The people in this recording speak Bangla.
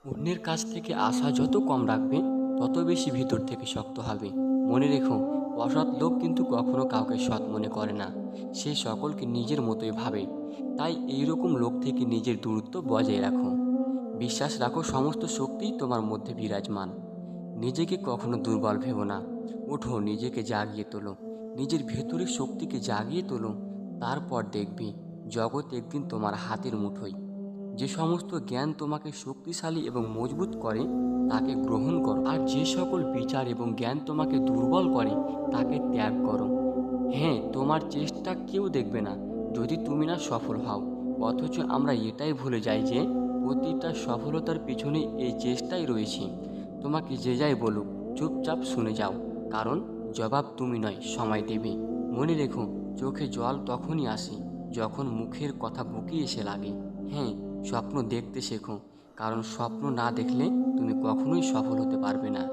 অন্যের কাছ থেকে আশা যত কম রাখবে তত বেশি ভিতর থেকে শক্ত হবে। মনে রেখো, অসৎ লোক কিন্তু কখনো কাউকে সৎ মনে করে না। সে সকলকে নিজের মতোই ভাবে। তাই এইরকম লোক থেকে নিজের দূরত্ব বজায় রাখো। বিশ্বাস রাখো, সমস্ত শক্তিই তোমার মধ্যে বিরাজমান। নিজেকে কখনো দুর্বল ভেবো না। ওঠো, নিজেকে জাগিয়ে তোলো। নিজের ভেতরের শক্তিকে জাগিয়ে তোলো। তারপর দেখবি জগৎ একদিন তোমার হাতের মুঠোয়। যে সমস্ত জ্ঞান তোমাকে শক্তিশালী এবং মজবুত করে তাকে গ্রহণ করো, আর যে সকল বিচার এবং জ্ঞান তোমাকে দুর্বল করে তাকে ত্যাগ করো। হ্যাঁ, তোমার চেষ্টা কেউ দেখবে না যদি তুমি না সফল হও। অথচ আমরা এটাই ভুলে যাই যে প্রতিটা সফলতার পিছনে এই চেষ্টাই রয়েছে। তোমাকে যে যাই বলুক, চুপচাপ শুনে যাও, কারণ জবাব তুমি নয়, সময় দেবে। মনে রেখো, চোখে জল তখনই আসে যখন মুখের কথা বুকে এসে লাগে। হ্যাঁ, স্বপ্ন দেখতে শেখো, কারণ স্বপ্ন না দেখলে তুমি কখনোই সফল হতে পারবে না।